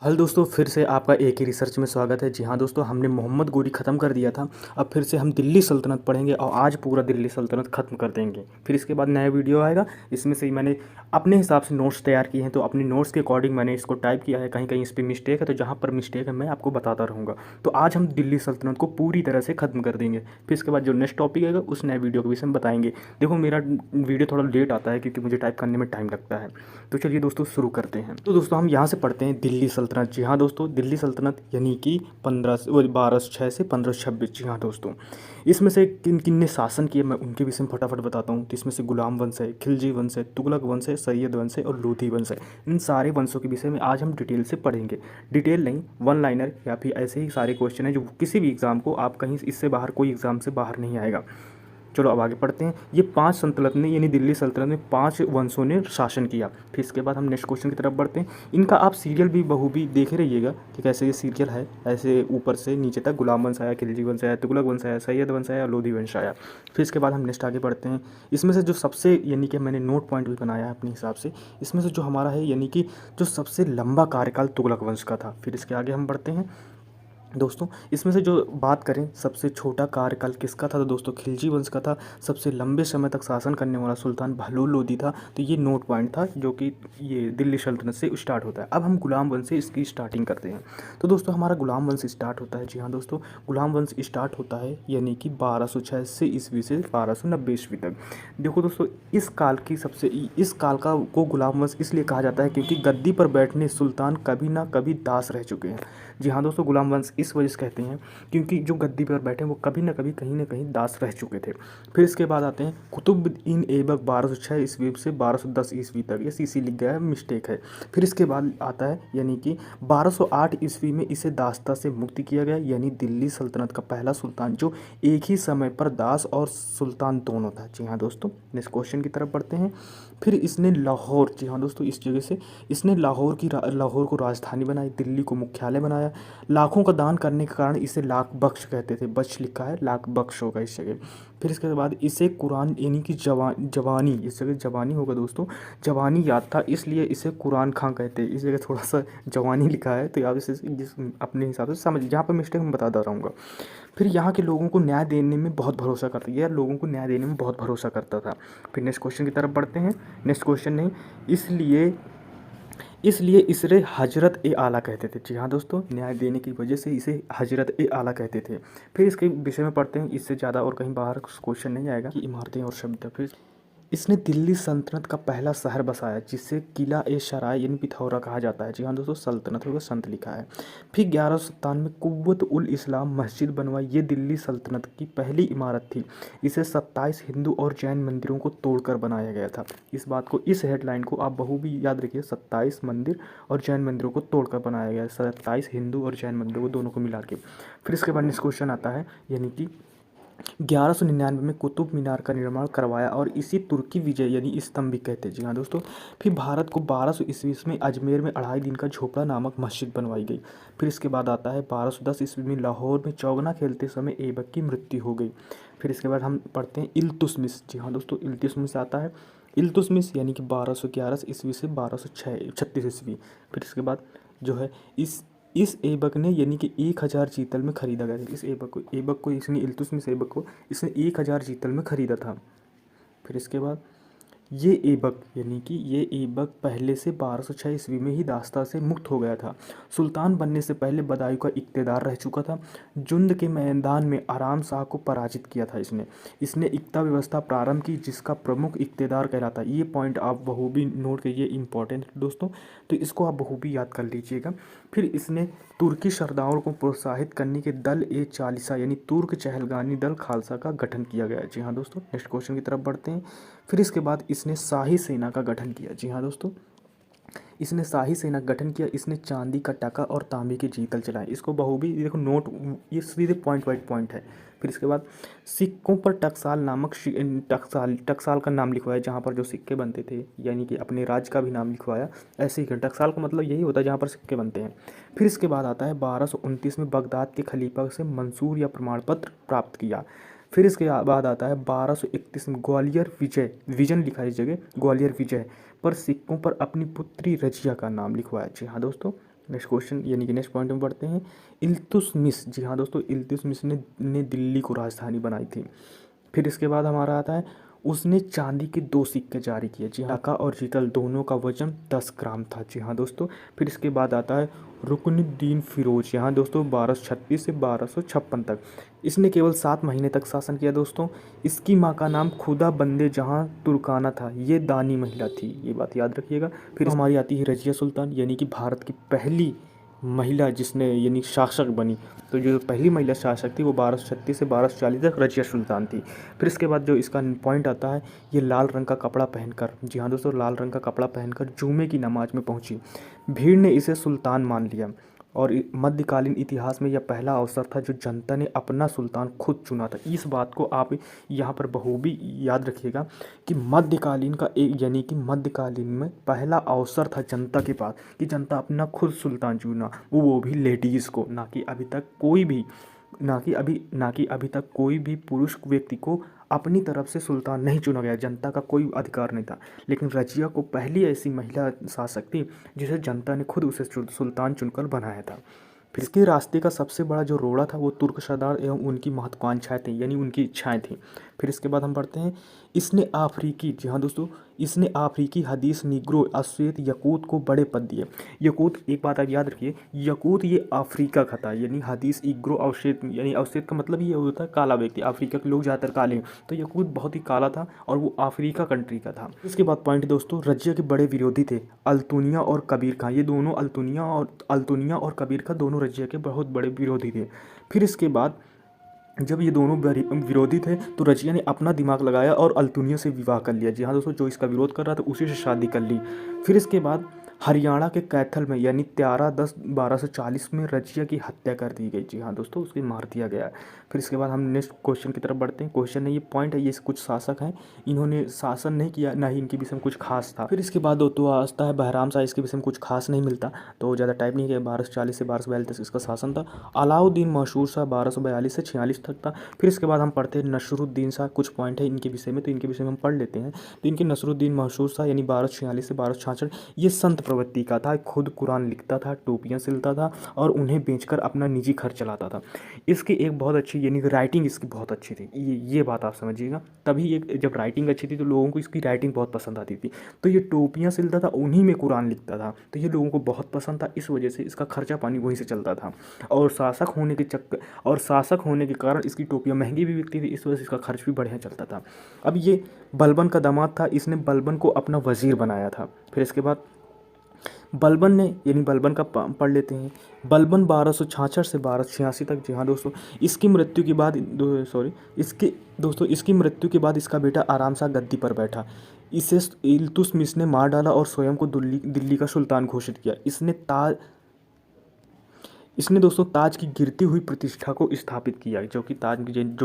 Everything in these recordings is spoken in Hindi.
हेलो दोस्तों, फिर से आपका एक ही रिसर्च में स्वागत है। जी हाँ दोस्तों, हमने मोहम्मद गोरी ख़त्म कर दिया था। अब फिर से हम दिल्ली सल्तनत पढ़ेंगे और आज पूरा दिल्ली सल्तनत ख़त्म कर देंगे। फिर इसके बाद नया वीडियो आएगा। इसमें से ही मैंने अपने हिसाब से नोट्स तैयार किए हैं, तो अपने नोट्स के अकॉर्डिंग मैंने इसको टाइप किया है। कहीं कहीं इस पर मिस्टेक है, तो जहाँ पर मिस्टेक है मैं आपको बताता रहूँगा। तो आज हम दिल्ली सल्तनत को पूरी तरह से ख़त्म कर देंगे। फिर इसके बाद जो नेक्स्ट टॉपिक आएगा उस नए वीडियो के विषय में बताएंगे। देखो, मेरा वीडियो थोड़ा लेट आता है क्योंकि मुझे टाइप करने में टाइम लगता है। तो चलिए दोस्तों, शुरू करते हैं। तो दोस्तों, हम यहाँ से पढ़ते हैं दिल्ली सल्तनत। जी हाँ दोस्तों, दिल्ली सल्तनत यानी कि 1206 से 1526। जी हाँ दोस्तों, इसमें से किन किन ने शासन किए मैं उनके विषय में फटाफट बताता हूँ। तो इसमें से गुलाम वंश है, खिलजी वंश है, तुगलक वंश है, सैयद वंश है और लोधी वंश है। इन सारे वंशों के विषय में आज हम डिटेल से पढ़ेंगे। डिटेल नहीं, वन लाइनर या फिर ऐसे ही सारे क्वेश्चन हैं जो किसी भी एग्जाम को आप कहीं इससे बाहर, कोई एग्जाम से बाहर नहीं आएगा। चलो अब आगे पढ़ते हैं। ये 5 सल्तनत ने यानी दिल्ली सल्तनत में 5 वंशों ने शासन किया। फिर इसके बाद हम नेक्स्ट क्वेश्चन की तरफ बढ़ते हैं। इनका आप सीरियल भी भी देखे रहिएगा कि कैसे ये सीरियल है। ऐसे ऊपर से नीचे तक गुलाम वंश आया, खिलजी वंश आया, तुगलक वंश आया, सैयद वंश आया, लोधी वंश आया। फिर इसके बाद हम नेक्स्ट आगे बढ़ते हैं। इसमें से जो सबसे यानी कि मैंने नोट पॉइंट भी बनाया है अपने हिसाब से, इसमें से जो हमारा है यानी कि जो सबसे लंबा कार्यकाल तुगलक वंश का था। फिर इसके आगे हम बढ़ते हैं दोस्तों। इसमें से जो बात करें सबसे छोटा कार्यकाल किसका था, तो दोस्तों खिलजी वंश का था। सबसे लंबे समय तक शासन करने वाला सुल्तान बहलोल लोदी था। तो ये नोट पॉइंट था जो कि ये दिल्ली सल्तनत से स्टार्ट होता है। अब हम गुलाम वंश से इसकी स्टार्टिंग करते हैं। तो दोस्तों, हमारा गुलाम वंश स्टार्ट होता है। जी हाँ दोस्तों, गुलाम वंश स्टार्ट होता है यानी कि 1206 से ईस्वी से 1290 ईस्वी तक। देखो दोस्तों, इस काल का को गुलाम वंश इसलिए कहा जाता है क्योंकि गद्दी पर बैठने सुल्तान कभी ना कभी दास रह चुके हैं। जी हाँ दोस्तों, गुलाम वंश इस वजह से कहते हैं क्योंकि जो गद्दी पर बैठे वो कभी ना कभी कहीं ना कहीं दास रह चुके थे। फिर इसके बाद आते हैं कुतुबुद्दीन ऐबक 1206 ईस्वी से 1210 ईस्वी तक। ये सीसी लिख गया है, मिस्टेक है। फिर इसके बाद आता है यानी कि 1208 ईस्वी में इसे दासता से मुक्ति किया गया, यानी दिल्ली सल्तनत का पहला सुल्तान जो एक ही समय पर दास और सुल्तान दोनों था। जी हाँ दोस्तों, नेक्स्ट क्वेश्चन की तरफ बढ़ते हैं। फिर इसने लाहौर, जी हाँ दोस्तों, इस जगह से इसने लाहौर को राजधानी बनाई, दिल्ली को मुख्यालय बनाया। लाखों का दान करने के कारण इसे लाख बख्श कहते थे। बख्श लिखा है, लाख बख्श होगा इस जगह। फिर इसके बाद इसे कुरान यानी कि जवानी, इस जगह जवानी होगा दोस्तों, जवानी याद था इसलिए इसे कुरान खां कहते हैं। इस जगह थोड़ा सा जवानी लिखा है, तो आप इसे अपने हिसाब से समझ, जहाँ पर मिस्टेक मैं बताता रहूँगा। फिर यहाँ के लोगों को न्याय देने में बहुत भरोसा करता, यह लोगों को न्याय देने में बहुत भरोसा करता था। फिर नेक्स्ट क्वेश्चन की तरफ बढ़ते हैं। नेक्स्ट क्वेश्चन नहीं, इसलिए इसलिए इसे हजरत ए आला कहते थे। जी हाँ दोस्तों, न्याय देने की वजह से इसे हजरत ए आला कहते थे। फिर इसके विषय में पढ़ते हैं, इससे ज़्यादा और कहीं बाहर क्वेश्चन नहीं आएगा कि इमारतें और शब्द। फिर इसने दिल्ली सल्तनत का पहला शहर बसाया जिसे किला ए शराय यानी पिथौरा कहा जाता है। जी हाँ दोस्तों, सल्तनत होगा, संत लिखा है। फिर 1157 में कुव्वत उल इस्लाम मस्जिद बनवाई। ये दिल्ली सल्तनत की पहली इमारत थी। इसे 27 हिंदू और जैन मंदिरों को तोड़कर बनाया गया था। इस बात को, इस हेडलाइन को आप भी याद रखिए, 27 मंदिर और जैन मंदिरों को तोड़कर बनाया गया है। 27 हिंदू और जैन मंदिरों को दोनों को मिला के। फिर इसके बाद नेक्स्ट क्वेश्चन आता है यानी कि 1199 में कुतुब मीनार का निर्माण करवाया और इसी तुर्की विजय यानी स्तंभ भी कहते हैं। जी हाँ दोस्तों, फिर भारत को 1200 ईस्वी में अजमेर में 2.5 दिन का झोपड़ा नामक मस्जिद बनवाई गई। फिर इसके बाद आता है 1210 ईस्वी में लाहौर में चौगना खेलते समय ऐबक की मृत्यु हो गई। फिर इसके बाद हम पढ़ते हैं इल्तुतमिश। जी हाँ दोस्तों, इल्तुतमिश आता है, इल्तुतमिश यानी कि 1211 ईस्वी से 1236 ईस्वी। फिर इसके बाद जो है इस ऐबक ने यानी कि 1000 जीतल में खरीदा गया था। इस ऐबक को इसने, इल्तुतमिश ऐबक को इसने 1000 जीतल में खरीदा था। फिर इसके बाद ये ऐबक यानी कि ये ऐबक पहले से 1206 ईस्वी में ही दास्ता से मुक्त हो गया था। सुल्तान बनने से पहले बदायूं का इक़्तिदार रह चुका था। जुंद के मैदान में आराम शाह को पराजित किया था इसने इक्ता व्यवस्था प्रारंभ की जिसका प्रमुख इक़्तिदार कहलाता है। ये पॉइंट आप बखूबी नोट करिए, इंपॉर्टेंट दोस्तों, तो इसको आप बखूबी याद कर लीजिएगा। फिर इसने तुर्की सरदारों को प्रोत्साहित करने के दल ए चालीसा यानी तुर्क चहलगानी दल खालसा का गठन किया गया। जी हाँ दोस्तों, नेक्स्ट क्वेश्चन की तरफ बढ़ते हैं। फिर इसके बाद इसने शाही सेना का गठन किया। जी हाँ दोस्तों, इसने शाही सेना का गठन किया। इसने चांदी का टका और तांबे के जीतल चलाए। इसको बखूबी देखो नोट, ये सीधे पॉइंट वाइज पॉइंट है। फिर इसके बाद सिक्कों पर टकसाल नामक टकसाल का नाम लिखवाया, जहाँ पर जो सिक्के बनते थे, यानी कि अपने राज्य का भी नाम लिखवाया। ऐसे ही टकसाल का मतलब यही होता है जहाँ पर सिक्के बनते हैं। फिर इसके बाद आता है 1229 में बगदाद के खलीफा से मंसूर या प्रमाण पत्र प्राप्त किया। फिर इसके बाद आता है 1231 में ग्वालियर विजन लिखा है इस जगह, ग्वालियर विजय पर सिक्कों पर अपनी पुत्री रजिया का नाम लिखवाया। जी हाँ दोस्तों, नेक्स्ट क्वेश्चन यानी कि नेक्स्ट पॉइंट में पढ़ते हैं। इल्तुतमिश, जी हाँ दोस्तों, इल्तुतमिश ने दिल्ली को राजधानी बनाई थी। फिर इसके बाद हमारा आता है, उसने चांदी के 2 सिक्के जारी किए। जी हाँ, टाका और जीतल दोनों का वजन 10 ग्राम था। जी हाँ दोस्तों। फिर इसके बाद आता है रुकनुद्दीन फिरोज। यहाँ दोस्तों 1236 से 1256 तक इसने केवल 7 महीने तक शासन किया दोस्तों। इसकी माँ का नाम खुदा बंदे जहाँ तुर्काना था। ये दानी महिला थी, ये बात याद रखिएगा। फिर हमारी आती है रजिया सुल्तान, यानी कि भारत की पहली महिला जिसने यानी शासक बनी। तो जो पहली महिला शासक थी वो 1236 से 1240 तक रजिया सुल्तान थी। फिर इसके बाद जो इसका पॉइंट आता है, ये लाल रंग का कपड़ा पहनकर, जी हाँ दोस्तों, लाल रंग का कपड़ा पहनकर जुमे की नमाज में पहुंची। भीड़ ने इसे सुल्तान मान लिया और मध्यकालीन इतिहास में यह पहला अवसर था जो जनता ने अपना सुल्तान खुद चुना था। इस बात को आप यहाँ पर बखूबी याद रखिएगा कि मध्यकालीन का एक यानी कि मध्यकालीन में पहला अवसर था जनता के पास कि जनता अपना खुद सुल्तान चुना, वो भी लेडीज़ को, ना कि अभी तक कोई भी अभी तक कोई भी पुरुष व्यक्ति को अपनी तरफ से सुल्तान नहीं चुना गया। जनता का कोई अधिकार नहीं था, लेकिन रजिया को पहली ऐसी महिला शासक थी जिसे जनता ने खुद उसे सुल्तान चुनकर बनाया था। फिर इसके रास्ते का सबसे बड़ा जो रोड़ा था वो तुर्क सरदार एवं उनकी महत्वाकांक्षाएं थी, यानी उनकी इच्छाएं थी। फिर इसके बाद हम पढ़ते हैं, इसने अफ्रीकी, जी हाँ दोस्तों, इसने अफ्रीकी हदीस निग्रो अश्वेत यकूत को बड़े पद दिए। यकूत, एक बात आप याद रखिए, यकूत ये अफ्रीका का था, यानी हदीस इग्रो अवशेत, यानी अवशेत का मतलब ये होता है काला व्यक्ति। अफ्रीका के लोग ज़्यादातर काले हैं, तो यकूत बहुत ही काला था और वो अफ्रीका कंट्री का था। इसके बाद पॉइंट दोस्तों, रजिया के बड़े विरोधी थे अल्तुनिया और कबीर खां। ये दोनों अल्तुनिया और कबीर खां दोनों रजिया के बहुत बड़े विरोधी थे। फिर इसके बाद जब ये दोनों विरोधी थे तो रजिया ने अपना दिमाग लगाया और अल्तुनिया से विवाह कर लिया। जी हाँ दोस्तों, जो इसका विरोध कर रहा था उसी से शादी कर ली। फिर इसके बाद हरियाणा के कैथल में यानी 13/10/1240 में रजिया की हत्या कर दी गई। जी हाँ दोस्तों, उसको मार दिया गया। फिर इसके बाद हम नेक्स्ट क्वेश्चन की तरफ बढ़ते हैं। क्वेश्चन नहीं, ये पॉइंट है, ये कुछ शासक हैं, इन्होंने शासन नहीं किया, ना ही इनके विषय में कुछ खास था। फिर इसके बाद तो आता है बहराम शाह, इसके विषय में कुछ खास नहीं मिलता, तो ज़्यादा टाइप नहीं किया। 1240 से 1242 तक इसका शासन था। अलाउद्दीन मशहूर शाह 1242 से 46 तक था। फिर इसके बाद हम पढ़ते हैं नसरुद्दीन शाह। कुछ पॉइंट है इनके विषय में, तो इनके विषय में हम पढ़ लेते हैं। तो इनके नसरुद्दीन मशहूर शाह यानी 1246 से 1266, ये संत प्रवृत्ति का था, खुद कुरान लिखता था, टोपियाँ सिलता था और उन्हें बेचकर अपना निजी खर्च चलाता था। इसकी एक बहुत अच्छी यानी राइटिंग इसकी बहुत अच्छी थी, ये बात आप समझिएगा। तभी एक जब राइटिंग अच्छी थी तो लोगों को इसकी राइटिंग बहुत पसंद आती थी। तो ये टोपियाँ सिलता था, उन्हीं में कुरान लिखता था, तो ये लोगों को बहुत पसंद था। इस वजह से इसका खर्चा पानी वहीं से चलता था और शासक होने के कारण इसकी टोपियाँ महंगी भी बिकती थी, इस वजह से इसका खर्च भी बढ़िया चलता था। अब ये बलबन का दामाद था, इसने बलबन को अपना वजीर बनाया था। फिर इसके बाद बलबन ने यानी बलबन का पढ़ लेते हैं। बलबन 1266 से 1286 तक। जी हाँ दोस्तों, इसकी मृत्यु के बाद इसकी मृत्यु के बाद इसका बेटा आराम शाह गद्दी पर बैठा। इसे इल्तुतमिश ने मार डाला और स्वयं को दिल्ली का सुल्तान घोषित किया। इसने दोस्तों ताज की गिरती हुई प्रतिष्ठा को स्थापित किया, जो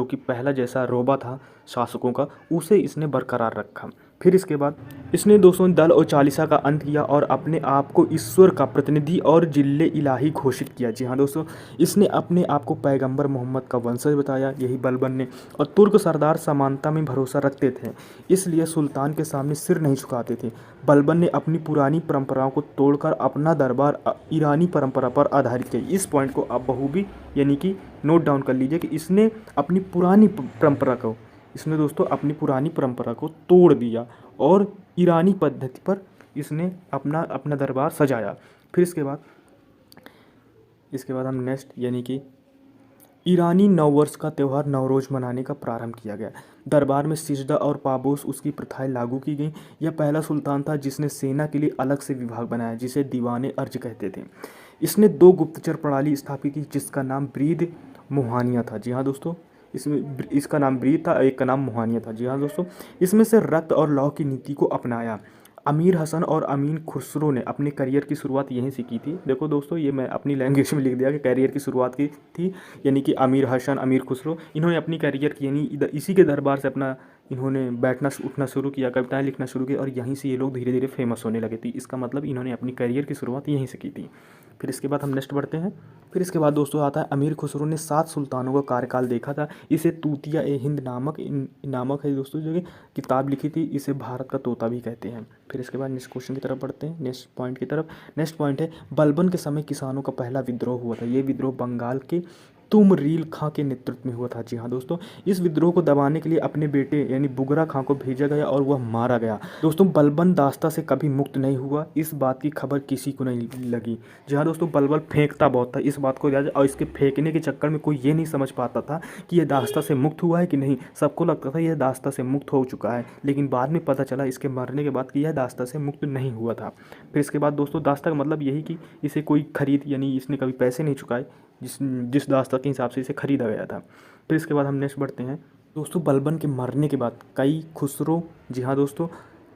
कि पहला जैसा रोबा था शासकों का, उसे इसने बरकरार रखा। फिर इसके बाद इसने दोस्तों दल और चालीसा का अंत किया और अपने आप को ईश्वर का प्रतिनिधि और जिल्ले इलाही घोषित किया। जी हाँ दोस्तों, इसने अपने आप को पैगंबर मोहम्मद का वंशज बताया, यही बलबन ने। और तुर्क सरदार समानता में भरोसा रखते थे, इसलिए सुल्तान के सामने सिर नहीं झुकाते थे। बलबन ने अपनी पुरानी परंपराओं को तोड़कर अपना दरबार ईरानी परंपरा पर आधारित किया। इस पॉइंट को आप बखूबी यानी कि नोट डाउन कर लीजिए कि इसने अपनी पुरानी परंपरा को तोड़ दिया और ईरानी पद्धति पर इसने अपना दरबार सजाया। फिर इसके बाद हम नेक्स्ट यानी कि ईरानी नववर्ष का त्यौहार नवरोज मनाने का प्रारंभ किया गया। दरबार में सिजदा और पाबोस उसकी प्रथाएं लागू की गई। यह पहला सुल्तान था जिसने सेना के लिए अलग से विभाग बनाया, जिसे दीवाने अर्ज कहते थे। इसने 2 गुप्तचर प्रणाली स्थापित की, जिसका नाम ब्रीद मुहानिया था। जी हाँ दोस्तों, इसका नाम ब्रीद था, एक का नाम मुहानिया था। जी हाँ दोस्तों, इसमें से रक्त और लौ की नीति को अपनाया। अमीर हसन और अमीन खुसरो ने अपने करियर की शुरुआत यहीं से की थी। देखो दोस्तों, ये मैं अपनी लैंग्वेज में लिख दिया कि करियर की शुरुआत की थी, यानी कि अमीर हसन, अमीर खुसरो, इन्होंने अपनी करियर की यानी इसी के दरबार से अपना इन्होंने बैठना उठना शुरू किया, कविताएं लिखना शुरू किया और यहीं से ये लोग धीरे धीरे फेमस होने लगे थे। इसका मतलब इन्होंने अपनी करियर की शुरुआत यहीं से की थी। फिर इसके बाद हम नेक्स्ट बढ़ते हैं। फिर इसके बाद दोस्तों आता है अमीर खुसरो ने 7 सुल्तानों का कार्यकाल देखा था। इसे तूतिया ए हिंद नामक है दोस्तों जो कि किताब लिखी थी। इसे भारत का तोता भी कहते हैं। फिर इसके बाद नेक्स्ट क्वेश्चन की तरफ बढ़ते हैं, नेक्स्ट पॉइंट की तरफ। नेक्स्ट पॉइंट है बलबन के समय किसानों का पहला विद्रोह हुआ था। ये विद्रोह बंगाल के तुमरील खां के नेतृत्व में हुआ था। जी हाँ दोस्तों, इस विद्रोह को दबाने के लिए अपने बेटे यानी बुगरा खां को भेजा गया और वह मारा गया। दोस्तों बलबन दास्ता से कभी मुक्त नहीं हुआ, इस बात की खबर किसी को नहीं लगी। जी हाँ दोस्तों, बलबन फेंकता बहुत था, इस बात को याद, और इसके फेंकने के चक्कर में कोई ये नहीं समझ पाता था कि यह दास्ता से मुक्त हुआ है कि नहीं। सबको लगता था यह दास्ता से मुक्त हो चुका है, लेकिन बाद में पता चला इसके मरने के बाद कि यह दास्ता से मुक्त नहीं हुआ था। फिर इसके बाद दोस्तों दास्ता का मतलब यही कि इसे कोई खरीद यानी इसने कभी पैसे नहीं चुकाए, जिस दास्ता के हिसाब से इसे खरीदा गया था। फिर इसके बाद हम नेक्स्ट बढ़ते हैं दोस्तों। बलबन के मरने के बाद कई खुसरो, जी हाँ दोस्तों,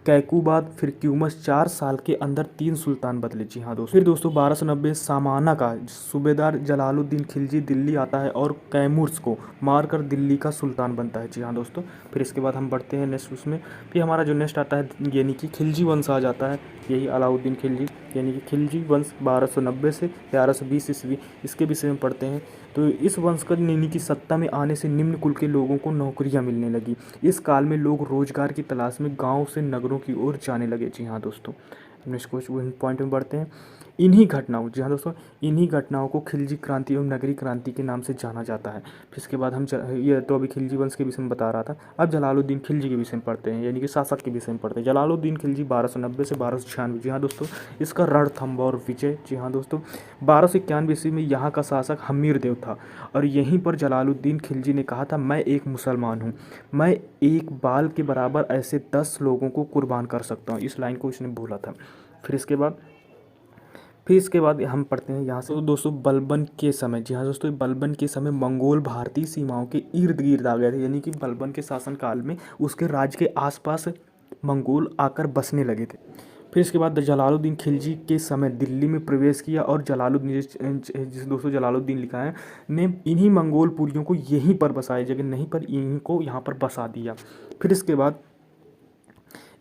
कैकूबाद फिर क्यूमस 4 साल के अंदर 3 सुल्तान बदले। जी हाँ दोस्तों, फिर दोस्तों 1290 सामाना का सूबेदार जलालुद्दीन खिलजी दिल्ली आता है और कैमूर्स को मारकर दिल्ली का सुल्तान बनता है। जी हाँ दोस्तों, फिर इसके बाद हम बढ़ते हैं नेक्स्ट उसमें। फिर हमारा जो नेक्स्ट आता है यानी कि खिलजी वंश आ जाता है। यही अलाउद्दीन खिलजी यानी कि खिलजी वंश 1290 से 1120 ईस्वी, इसके विषय में पढ़ते हैं। तो इस वंश का यानी कि सत्ता में आने से निम्न कुल के लोगों को नौकरियां मिलने लगी। इस काल में लोग रोजगार की तलाश में गांव से नगरों की ओर जाने लगे। जी हाँ दोस्तों, नेक्स्ट क्वेश्चन पॉइंट में बढ़ते हैं। इन्हीं घटनाओं, जी हाँ दोस्तों, इन्हीं घटनाओं को खिलजी क्रांति एवं नगरी क्रांति के नाम से जाना जाता है। फिर इसके बाद हम ये तो अभी खिलजी वंश के विषय में बता रहा था, अब जलालुद्दीन खिलजी के विषय में पढ़ते हैं यानी कि शासक के विषय में पढ़ते हैं। जलालुद्दीन खिलजी 1290 से 1296। जी हाँ दोस्तों, इसका रणथंभ और विजय। जी हाँ दोस्तों, 1291 ईस्वी में यहाँ का शासक हमीर देव था और यहीं पर जलालुद्दीन खिलजी ने कहा था मैं एक मुसलमान हूँ, मैं एक बाल के बराबर ऐसे 10 लोगों को कुर्बान कर सकता हूँ। इस लाइन को इसने बोला था। फिर इसके बाद हम पढ़ते हैं यहाँ से। तो दोस्तों बलबन के समय, जी हाँ दोस्तों, बलबन के समय मंगोल भारतीय सीमाओं के इर्द गिर्द आ गए थे, यानी कि बलबन के शासनकाल में उसके राज्य के आसपास मंगोल आकर बसने लगे थे। फिर इसके बाद जलालुद्दीन खिलजी के समय दिल्ली में प्रवेश किया और जिस दोस्तों जलालुद्दीन लिखा है ने इन्हीं मंगोल पुरियों को यहीं पर बसाया, जगह नहीं पर इनको यहाँ पर बसा दिया। फिर इसके बाद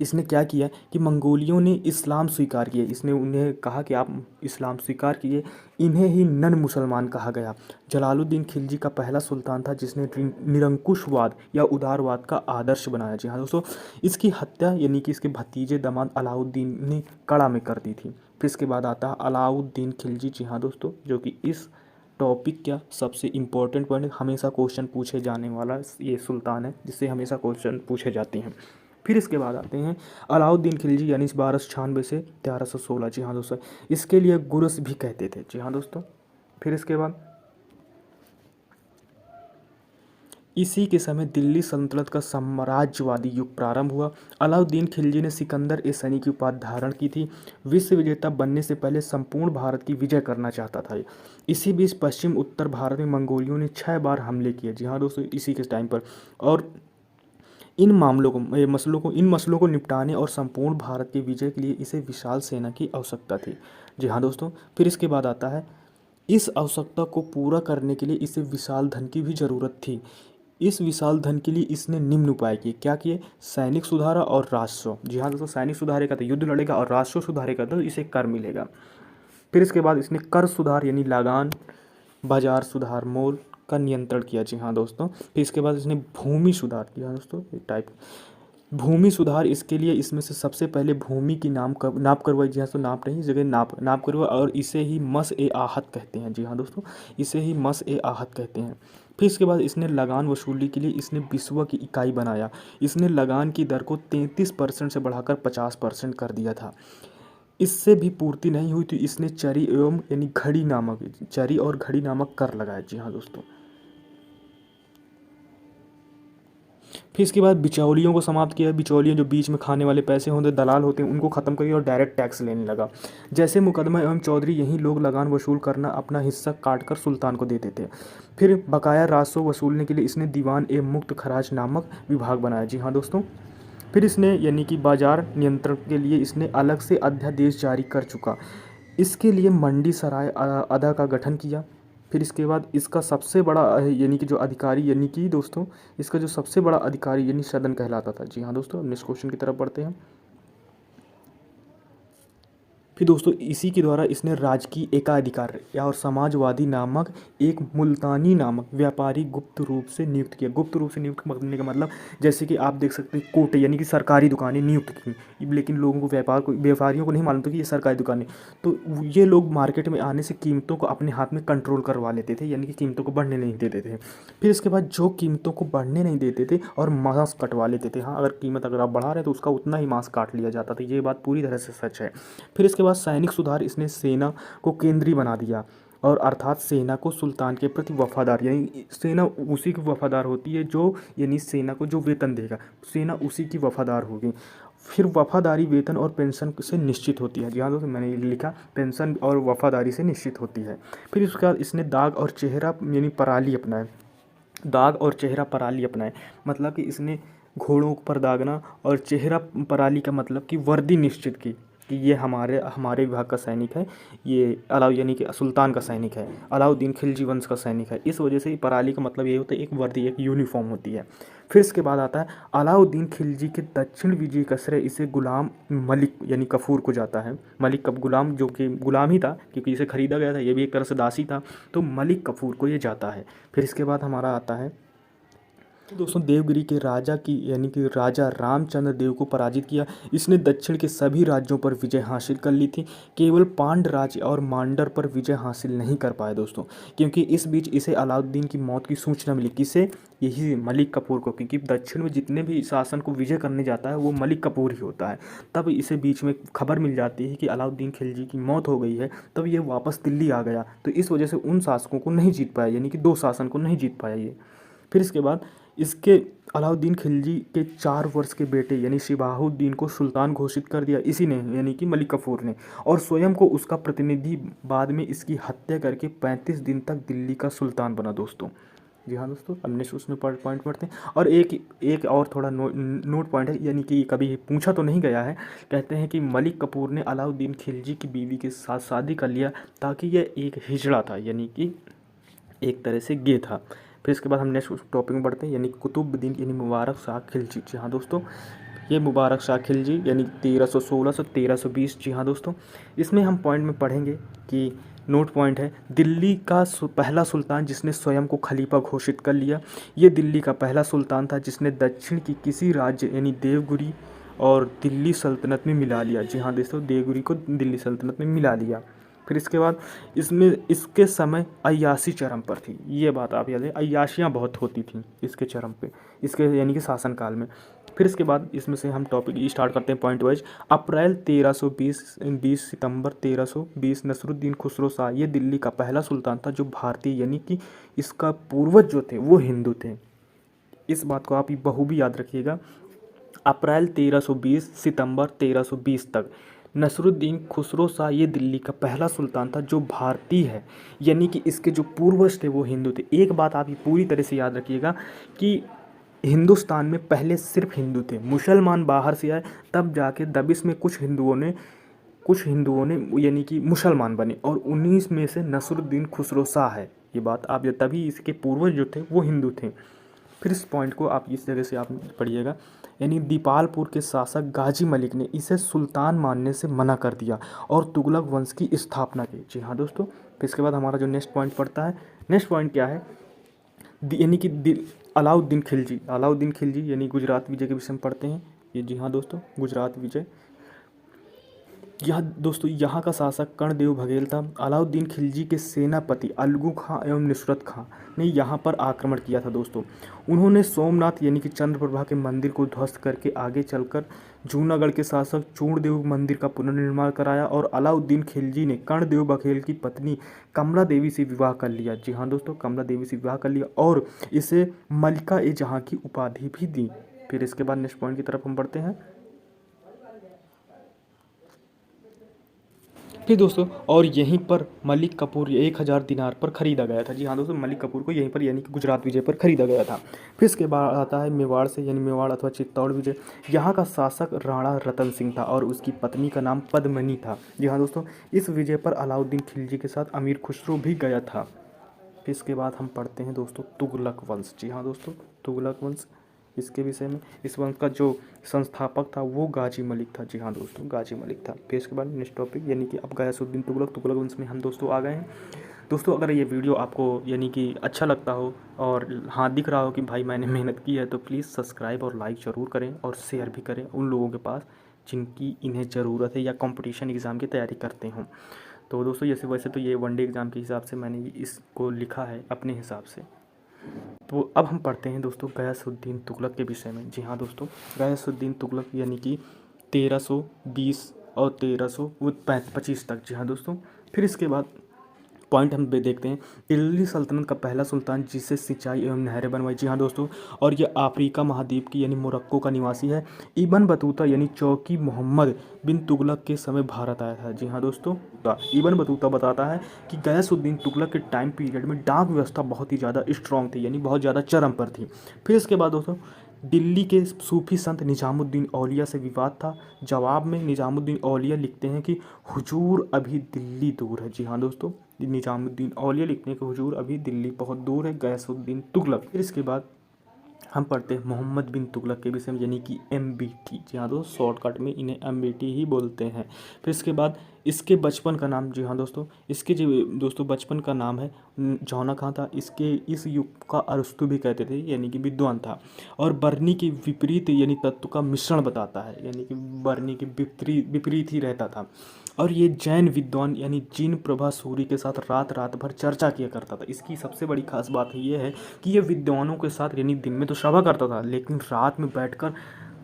इसने क्या किया कि मंगोलियों ने इस्लाम स्वीकार किया। इसने उन्हें कहा कि आप इस्लाम स्वीकार किए, इन्हें ही नन मुसलमान कहा गया। जलालुद्दीन खिलजी का पहला सुल्तान था जिसने निरंकुशवाद या उदारवाद का आदर्श बनाया। जी हाँ दोस्तों, इसकी हत्या यानी कि इसके भतीजे दामाद अलाउद्दीन ने कड़ा में कर दी थी। फिर इसके बाद आता है अलाउद्दीन खिलजी। जी हाँ दोस्तों, जो कि इस टॉपिक का सबसे इम्पोर्टेंट पॉइंट, हमेशा क्वेश्चन पूछे जाने वाला ये सुल्तान है जिससे हमेशा क्वेश्चन पूछे जाते हैं। फिर इसके बाद आते हैं अलाउद्दीन खिलजी यानी 1296 से 1316। जी हाँ दोस्तों, इसके लिए गुरस भी कहते थे। जी हाँ दोस्तों, फिर इसके बाद इसी के समय दिल्ली सल्तनत का साम्राज्यवादी युग प्रारंभ हुआ। अलाउद्दीन खिलजी ने सिकंदर ए सनी की उपाधि धारण की थी। विश्व विजेता बनने से पहले संपूर्ण भारत की विजय करना चाहता था। इसी बीच पश्चिम उत्तर भारत में मंगोलियों ने 6 बार हमले किए। जी हाँ दोस्तों, इसी के टाइम पर, और इन मसलों को निपटाने और संपूर्ण भारत की विजय के लिए इसे विशाल सेना की आवश्यकता थी। जी हाँ दोस्तों, फिर इसके बाद आता है इस आवश्यकता को पूरा करने के लिए इसे विशाल धन की भी ज़रूरत थी। इस विशाल धन के लिए इसने निम्न उपाय किए। क्या किए? सैनिक सुधारा और राजस्व। जी हाँ दोस्तों, सैनिक सुधारेगा तो युद्ध लड़ेगा और राजस्व सुधारेगा तो इसे कर मिलेगा। फिर इसके बाद इसने कर सुधार यानी लगान, बाजार सुधार, मोल का नियंत्रण किया। जी हाँ दोस्तों, फिर इसके बाद इसने भूमि सुधार किया। दोस्तों टाइप भूमि सुधार, इसके लिए इसमें से सबसे पहले भूमि की नाप करवाई। जी हाँ, तो नाप नहीं, इस जगह नाप करवा, और इसे ही मस ए आहत कहते हैं। जी हाँ दोस्तों, इसे ही मस ए आहत कहते हैं। फिर इसके बाद इसने लगान वसूली के लिए इसने बिस्वा की इकाई बनाया। इसने लगान की दर को 33% से बढ़ाकर 50% कर दिया था। इससे भी पूर्ति नहीं हुई तो इसने चरी एवं यानी चरी और घड़ी नामक कर लगाया। जी हाँ दोस्तों, फिर इसके बाद बिचौलियों को समाप्त किया। बिचौलियों जो बीच में खाने वाले पैसे होते दलाल होते हैं उनको ख़त्म करिए और डायरेक्ट टैक्स लेने लगा। जैसे मुकदमा एवं चौधरी, यही लोग लगान वसूल करना अपना हिस्सा काटकर सुल्तान को देते थे। फिर बकाया राजस्व वसूलने के लिए इसने दीवान एवं मुक्त खराज नामक विभाग बनाया। जी हाँ दोस्तों, फिर इसने यानी कि बाजार नियंत्रण के लिए इसने अलग से अध्यादेश जारी कर चुका। इसके लिए मंडी सराय अदा का गठन किया। फिर इसके बाद इसका सबसे बड़ा यानी कि जो अधिकारी यानी कि दोस्तों इसका जो सबसे बड़ा अधिकारी यानी सदन कहलाता था। जी हाँ दोस्तों, नेक्स्ट क्वेश्चन की तरफ बढ़ते हैं। फिर दोस्तों इसी के द्वारा इसने राजकीय एकाधिकार या और समाजवादी नामक एक मुल्तानी नामक व्यापारी गुप्त रूप से नियुक्त किया। गुप्त रूप से नियुक्त करने का मतलब जैसे कि आप देख सकते हैं कोर्ट यानी कि सरकारी दुकानें नियुक्त की, लेकिन लोगों को व्यापारियों को नहीं मालूम था कि ये सरकारी दुकानें, तो ये लोग मार्केट में आने से कीमतों को अपने हाथ में कंट्रोल करवा लेते थे, यानी कि कीमतों को बढ़ने नहीं देते थे। फिर इसके बाद जो कीमतों को बढ़ने नहीं देते थे और मांस कटवा लेते थे, हाँ अगर कीमत अगर आप बढ़ा रहे हैं तो उसका उतना ही मांस काट लिया जाता था, ये बात पूरी तरह से सच है। फिर इसके बाद सैनिक सुधार, इसने सेना को केंद्रीय बना दिया और अर्थात सेना को सुल्तान के प्रति वफादार, यानी सेना उसी की वफादार होती है जो, यानी सेना को जो वेतन देगा सेना उसी की वफादार होगी। फिर वफादारी वेतन और पेंशन से निश्चित होती है। जी हाँ दोस्तों, मैंने ये लिखा पेंशन और वफादारी से निश्चित होती है। फिर उसके बाद इसने दाग और चेहरा यानी पराली अपनाए। दाग और चेहरा पराली अपनाए मतलब कि इसने घोड़ों पर दागना और चेहरा पराली का मतलब कि वर्दी निश्चित की कि ये हमारे हमारे विभाग का सैनिक है, ये यानी कि सुल्तान का सैनिक है, अलाउद्दीन खिलजी वंश का सैनिक है। इस वजह से पराली का मतलब ये होता है एक वर्दी, एक यूनिफॉर्म होती है। फिर इसके बाद आता है अलाउद्दीन खिलजी के दक्षिण विजय का श्रेय इसे गुलाम मलिक यानी कफूर को जाता है। मलिक कब गुलाम, जो कि गुलाम ही था क्योंकि इसे खरीदा गया था, ये भी एक तरह से दासी था, तो मलिक कफूर को ये जाता है। फिर इसके बाद हमारा आता है दोस्तों देवगिरी के राजा की यानी कि राजा रामचंद्र देव को पराजित किया। इसने दक्षिण के सभी राज्यों पर विजय हासिल कर ली थी, केवल पांड राज्य और मांडर पर विजय हासिल नहीं कर पाए दोस्तों, क्योंकि इस बीच इसे अलाउद्दीन की मौत की सूचना मिली। किसे? यही मलिक कफूर को, क्योंकि दक्षिण में जितने भी शासन को विजय करने जाता है वो मलिक कफूर ही होता है। तब इसे बीच में खबर मिल जाती है कि अलाउद्दीन खिलजी की मौत हो गई है, तब ये वापस दिल्ली आ गया। तो इस वजह से उन शासकों को नहीं जीत पाया, यानी कि दो शासन को नहीं जीत पाया ये। फिर इसके बाद इसके अलाउद्दीन खिलजी के 4 वर्ष के बेटे यानी शिबाहुद्दीन को सुल्तान घोषित कर दिया इसी ने, यानी कि मलिक कफूर ने, और स्वयं को उसका प्रतिनिधि बाद में इसकी हत्या करके 35 दिन तक दिल्ली का सुल्तान बना दोस्तों। जी हाँ दोस्तों, अब नेक्स्ट उसमें पॉइंट पढ़ते हैं। और एक और थोड़ा नोट पॉइंट है, यानी कि कभी पूछा तो नहीं गया है। कहते हैं कि मलिक कफूर ने अलाउद्दीन खिलजी की बीवी के साथ शादी कर लिया ताकि यह एक हिजड़ा था, यानी कि एक तरह से गे था। फिर इसके बाद हम नेक्स्ट टॉपिक में बढ़ते हैं, यानी कुतुबुद्दीन यानी मुबारक शाह खिलजी। जी हाँ दोस्तों, ये मुबारक शाह खिलजी यानी 1316 से 1320। जी हाँ दोस्तों, इसमें हम पॉइंट में पढ़ेंगे कि नोट पॉइंट है दिल्ली का पहला सुल्तान जिसने स्वयं को खलीफा घोषित कर लिया। ये दिल्ली का पहला सुल्तान था जिसने दक्षिण की किसी राज्य यानी देवगिरी और दिल्ली सल्तनत में मिला लिया। जी हाँ दोस्तों, देवगिरी को दिल्ली सल्तनत में मिला लिया। फिर इसके बाद इसमें इसके समय अय्याशी चरम पर थी, ये बात आप याद है, अय्याशियाँ बहुत होती थीं इसके चरम पे, इसके यानी कि शासनकाल में। फिर इसके बाद इसमें से हम टॉपिक स्टार्ट करते हैं पॉइंट वाइज। अप्रैल 1320 20 सितंबर 1320 नसरुद्दीन खुसरो शाह ये दिल्ली का पहला सुल्तान था जो भारतीय यानी कि इसका पूर्वज जो थे वो हिंदू थे। इस बात को आप बखूबी याद रखिएगा। अप्रैल 1320 सितंबर 1320 तक नसरुद्दीन खुसरो शाह ये दिल्ली का पहला सुल्तान था जो भारतीय है, यानी कि इसके जो पूर्वज थे वो हिंदू थे। एक बात आप ये पूरी तरह से याद रखिएगा कि हिंदुस्तान में पहले सिर्फ हिंदू थे, मुसलमान बाहर से आए तब जाके दबिश में कुछ हिंदुओं ने यानी कि मुसलमान बने, और 19 में से नसरुद्दीन खुसरो शाह है। ये बात आप तभी इसके पूर्वज जो थे वो हिंदू थे। फिर इस पॉइंट को आप इस जगह से आप पढ़िएगा, यानी दीपालपुर के शासक गाजी मलिक ने इसे सुल्तान मानने से मना कर दिया और तुगलक वंश की स्थापना की। जी हाँ दोस्तों, फिर इसके बाद हमारा जो नेक्स्ट पॉइंट पड़ता है, नेक्स्ट पॉइंट क्या है, यानी कि अलाउद्दीन खिलजी यानी गुजरात विजय के विषय में पढ़ते हैं ये। जी हाँ दोस्तों, गुजरात विजय। यह दोस्तों यहाँ का शासक कर्णदेव बघेल था। अलाउद्दीन खिलजी के सेनापति अलगू खां एवं नुसरत खां ने यहाँ पर आक्रमण किया था दोस्तों। उन्होंने सोमनाथ यानी कि चंद्रप्रभा के मंदिर को ध्वस्त करके आगे चलकर जूनागढ़ के शासक चूड़देव मंदिर का पुनर्निर्माण कराया और अलाउद्दीन खिलजी ने कर्णदेव बघेल की पत्नी कमला देवी से विवाह कर लिया। जी हाँ दोस्तों, कमला देवी से विवाह कर लिया और इसे मलिका ए जहाँ की उपाधि भी दी। फिर इसके बाद नेक्स्ट पॉइंट की तरफ हम बढ़ते हैं। फिर दोस्तों और यहीं पर मलिक कफूर 1000 दिनार पर ख़रीदा गया था। जी हाँ दोस्तों, मलिक कफूर को यहीं पर यानी कि गुजरात विजय पर ख़रीदा गया था। फिर इसके बाद आता है मेवाड़ से, यानी मेवाड़ अथवा चित्तौड़ विजय। यहाँ का शासक राणा रतन सिंह था और उसकी पत्नी का नाम पद्मनी था। जी हाँ दोस्तों, इस विजय पर अलाउद्दीन खिलजी के साथ अमीर खुसरो भी गया था। फिर इसके बाद हम पढ़ते हैं दोस्तों तुगलक वंश। जी हाँ दोस्तों, तुगलक वंश। इसके विषय में। इस वंश का जो संस्थापक था वो गाजी मलिक था। जी हाँ दोस्तों, गाजी मलिक था। फिर इसके बाद नेक्स्ट टॉपिक यानी कि अब गयासुद्दीन तुगलक, तुगलक वंश में हम दोस्तों आ गए हैं। दोस्तों अगर ये वीडियो आपको यानी कि अच्छा लगता हो और हाँ दिख रहा हो कि भाई मैंने मेहनत की है, तो प्लीज़ सब्सक्राइब और लाइक ज़रूर करें और शेयर भी करें उन लोगों के पास जिनकी इन्हें ज़रूरत है या कंपटीशन एग्ज़ाम की तैयारी करते हों। तो दोस्तों जैसे वैसे तो ये वनडे एग्ज़ाम के हिसाब से मैंने इसको लिखा है अपने हिसाब से। तो अब हम पढ़ते हैं दोस्तों गयासुद्दीन तुगलक के विषय में। जी हाँ दोस्तों, गयासुद्दीन तुगलक यानी कि 1320 और 1325 तक। जी हाँ दोस्तों, फिर इसके बाद पॉइंट हम देखते हैं। दिल्ली सल्तनत का पहला सुल्तान जिससे सिंचाई एवं नहरें बनवाई। जी हाँ दोस्तों, और ये अफ्रीका महाद्वीप की यानी मोरक्को का निवासी है। इब्न बतूता यानी चौकी मोहम्मद बिन तुगलक के समय भारत आया था। जी हाँ दोस्तों, इब्न बतूता बताता है कि गयासुद्दीन तुगलक के टाइम पीरियड में डाक व्यवस्था बहुत ही ज़्यादा स्ट्रॉन्ग थी, यानी बहुत ज़्यादा चरम पर थी। फिर इसके बाद दोस्तों दिल्ली के सूफी संत निजामुद्दीन औलिया से विवाद था। जवाब में निजामुद्दीन औलिया लिखते हैं कि हुजूर अभी दिल्ली दूर है। जी हाँ दोस्तों, निजामुद्दीन औलिया लिखते हैं कि हुजूर अभी दिल्ली बहुत दूर है, गयासुद्दीन तुगलक। फिर इसके बाद हम पढ़ते हैं मोहम्मद बिन तुगलक के विषय में यानी कि MBT। जी हाँ दोस्तों, शॉर्टकट में इन्हें MBT ही बोलते हैं। फिर इसके बाद इसके बचपन का नाम, जी हाँ दोस्तों, इसके जो दोस्तों बचपन का नाम है जौना खां था। इसके इस युग का अरस्तु भी कहते थे, यानी कि विद्वान था। और बरनी के विपरीत यानी तत्व का मिश्रण बताता है, यानी कि बरनी के विपरीत ही रहता था। और ये जैन विद्वान यानी जिन प्रभा सूरी के साथ रात रात भर चर्चा किया करता था। इसकी सबसे बड़ी खास बात ये है कि ये विद्वानों के साथ यानी दिन में तो सभा करता था, लेकिन रात में बैठकर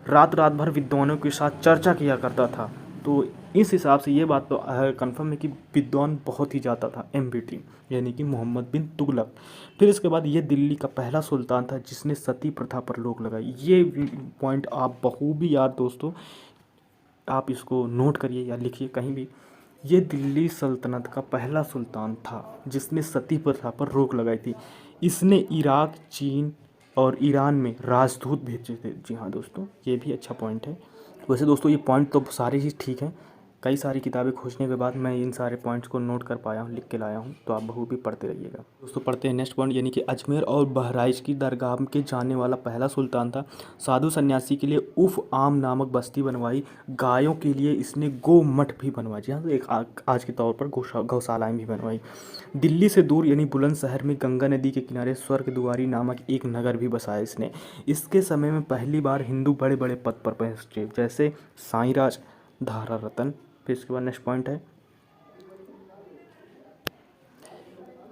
रात रात भर विद्वानों के साथ चर्चा किया करता था। तो इस हिसाब से ये बात तो कंफर्म है कि विद्वान बहुत ही ज़्यादा था MBT यानी कि मोहम्मद बिन तुगलक। फिर इसके बाद ये दिल्ली का पहला सुल्तान था जिसने सती प्रथा पर रोक लगाई। ये पॉइंट आप बखूबी यार दोस्तों आप इसको नोट करिए या लिखिए कहीं भी। ये दिल्ली सल्तनत का पहला सुल्तान था जिसने सती प्रथा पर रोक लगाई थी। इसने इराक, चीन और ईरान में राजदूत भेजे थे। जी हाँ दोस्तों, ये भी अच्छा पॉइंट है। वैसे दोस्तों ये पॉइंट तो सारे ही ठीक हैं। कई सारी किताबें खोजने के बाद मैं इन सारे पॉइंट्स को नोट कर पाया हूँ, लिख के लाया हूँ। तो आप बखूबी पढ़ते रहिएगा दोस्तों। पढ़ते हैं नेक्स्ट पॉइंट यानी कि अजमेर और बहराइच की दरगाह के जाने वाला पहला सुल्तान था। साधु सन्यासी के लिए उफ आम नामक बस्ती बनवाई। गायों के लिए इसने गो मठ भी बनवाया। जी हाँ, एक आज के तौर पर गौशालाएँ भी बनवाई। दिल्ली से दूर यानी बुलंदशहर में गंगा नदी के किनारे स्वर्गद्वारी नामक एक नगर भी बसाया इसने। इसके समय में पहली बार हिंदू बड़े बड़े पद पर पहुंचे जैसे साईंराज, धारा रतन। फिर इसके बाद नेक्स्ट पॉइंट है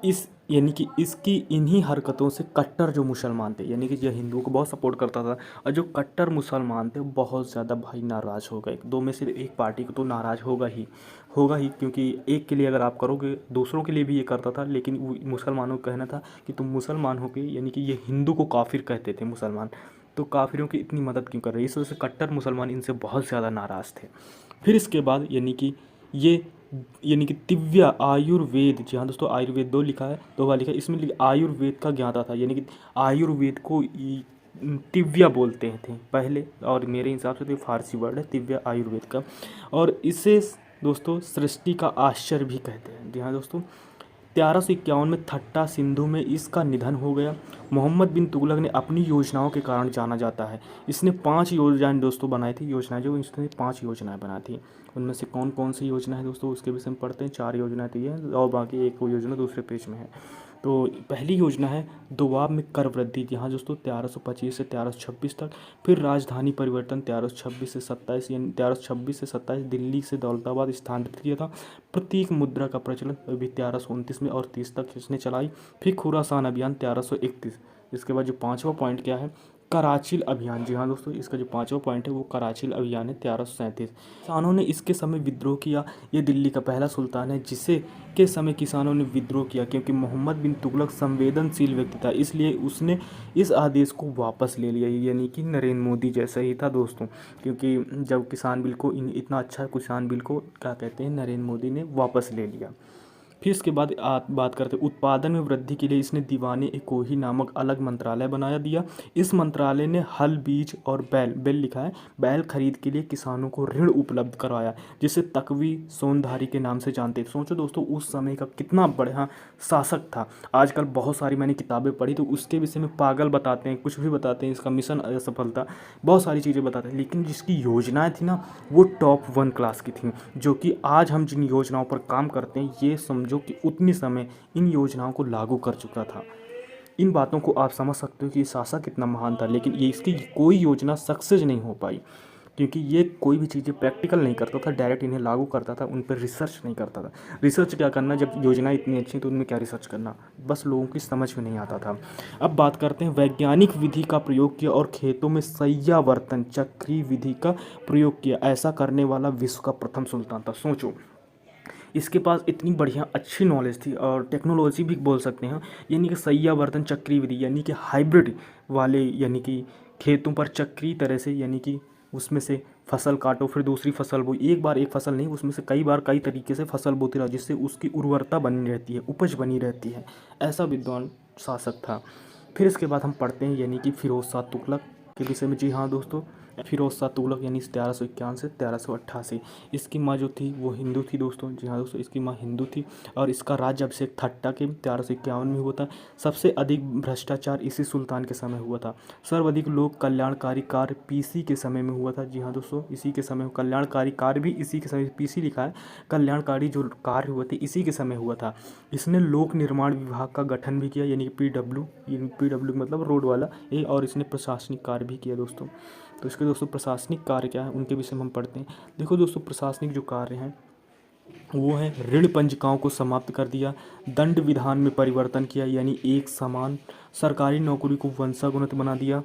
इस यानी कि इसकी इन्हीं हरकतों से कट्टर जो मुसलमान थे, यानी कि जो हिंदुओं को बहुत सपोर्ट करता था, और जो कट्टर मुसलमान थे बहुत ज़्यादा भाई नाराज़ हो गए। दो में से एक पार्टी को तो नाराज़ होगा ही, क्योंकि एक के लिए अगर आप करोगे दूसरों के लिए भी ये करता था। लेकिन मुसलमानों का कहना था कि तुम मुसलमान हो के, यानी कि ये हिंदू को काफिर कहते थे मुसलमान, तो काफिरों की इतनी मदद क्यों कर रहे हैं। इस वजह से कट्टर मुसलमान इनसे बहुत ज़्यादा नाराज़ थे। फिर इसके बाद यानी कि दिव्य आयुर्वेद। जी हाँ दोस्तों, आयुर्वेद 2 लिखा है, 2 बार लिखा है। इसमें आयुर्वेद का ज्ञाता था, यानी कि आयुर्वेद को तिव्या बोलते थे पहले, और मेरे हिसाब से तो फारसी वर्ड है तिव्या आयुर्वेद का। और इसे दोस्तों सृष्टि का आश्चर्य भी कहते हैं। जी हाँ दोस्तों, 1351 में थट्टा सिंधु में इसका निधन हो गया। मोहम्मद बिन तुगलक ने अपनी योजनाओं के कारण जाना जाता है। इसने 5 योजनाएं दोस्तों बनाई थी। इसने 5 योजनाएं बनाई थी। उनमें से कौन कौन सी योजना है दोस्तों उसके विषय में पढ़ते हैं। 4 योजनाएं थी है और बाकी एक योजना दूसरे पेज में है। तो पहली योजना है दोबाब में कर वृद्धि। यहाँ दोस्तों 1325 से 1326 तक। फिर राजधानी परिवर्तन 1326 से 27, यानी 1326 से 27 दिल्ली से दौलताबाद स्थानांतरित किया था। प्रतीक मुद्रा का प्रचलन अभी 1329 में और 30 तक इसने चलाई। फिर खुरासान अभियान 1331। इसके बाद जो 5वां पॉइंट क्या है, कराचिल अभियान। जी हाँ दोस्तों, इसका जो 5वां पॉइंट है वो कराचिल अभियान है 1337। किसानों ने इसके समय विद्रोह किया। ये दिल्ली का पहला सुल्तान है जिसे के समय किसानों ने विद्रोह किया, क्योंकि मोहम्मद बिन तुगलक संवेदनशील व्यक्ति था, इसलिए उसने इस आदेश को वापस ले लिया। यानी कि नरेंद्र मोदी जैसा ही था दोस्तों, क्योंकि जब किसान बिल को इतना अच्छा किसान बिल को क्या कहते हैं नरेंद्र मोदी ने वापस ले लिया। फिर इसके बाद बात करते हैं उत्पादन में वृद्धि के लिए इसने दीवाने एकोही नामक अलग मंत्रालय बनाया दिया। इस मंत्रालय ने हल, बीज और बैल बैल लिखा है बैल खरीद के लिए किसानों को ऋण उपलब्ध करवाया, जिसे तकवी सोनधारी के नाम से जानते हैं। सोचो दोस्तों उस समय का कितना बढ़िया शासक था। आजकल बहुत सारी मैंने किताबें पढ़ी तो उसके विषय में पागल बताते हैं, कुछ भी बताते हैं, इसका मिशन असफलता, बहुत सारी चीज़ें बताते हैं, लेकिन जिसकी योजनाएं थी ना वो टॉप 1 क्लास की थी। जो कि आज हम जिन योजनाओं पर काम करते हैं ये समझो कि उतनी समय इन योजनाओं को लागू कर चुका था। इन बातों को आप समझ सकते हो कि ये शासक कितना महान था, लेकिन ये इसकी कोई योजना सक्सेस नहीं हो पाई, क्योंकि ये कोई भी चीज़ें प्रैक्टिकल नहीं करता था, डायरेक्ट इन्हें लागू करता था, उन पर रिसर्च नहीं करता था। रिसर्च क्या करना, जब योजना इतनी अच्छी तो उनमें क्या रिसर्च करना, बस लोगों की समझ में नहीं आता था। अब बात करते हैं वैज्ञानिक विधि का प्रयोग किया और खेतों में सय्यावर्तन चक्री विधि का प्रयोग किया। ऐसा करने वाला विश्व का प्रथम सुल्तान था। सोचो इसके पास इतनी बढ़िया अच्छी नॉलेज थी और टेक्नोलॉजी भी बोल सकते हैं, यानी कि सय्यावर्तन चक्री विधि, यानी कि हाइब्रिड वाले, यानी कि खेतों पर चक्री तरह से, यानी कि उसमें से फसल काटो फिर दूसरी फसल बो, एक बार एक फसल नहीं, उसमें से कई बार कई तरीके से फसल बोती रहो, जिससे उसकी उर्वरता बनी रहती है, उपज बनी रहती है। ऐसा विद्वान शासक था। फिर इसके बाद हम पढ़ते हैं यानी कि फिरोज शाह तुगलक के विषय में। जी हाँ दोस्तों, फिरोज शाह तुगलक यानी 1351 से 1388। इसकी माँ जो थी वो हिंदू थी दोस्तों। जी हाँ दोस्तों, इसकी माँ हिंदू थी और इसका राज्य अभिषेक ठट्टा के 1351 में हुआ था। सबसे अधिक भ्रष्टाचार इसी सुल्तान के समय हुआ था। सर्वाधिक लोक कल्याणकारी कार्य पीसी के समय में हुआ था। जी हाँ दोस्तों, इसी के समय कल्याणकारी कार्य भी इसी के समय, पीसी लिखा है, कल्याणकारी जो कार्य हुए थे इसी के समय हुआ था। इसने लोक निर्माण विभाग का गठन भी किया, यानी कि पीडब्ल्यू मतलब रोड वाला ये, और इसने प्रशासनिक कार्य भी किया दोस्तों। तो इसके दोस्तों प्रशासनिक कार्य क्या है उनके विषय में हम पढ़ते हैं। देखो दोस्तों, प्रशासनिक जो कार्य हैं वो है ऋण पंजिकाओं को समाप्त कर दिया, दंड विधान में परिवर्तन किया, यानी एक समान सरकारी नौकरी को वंशागुणित बना दिया।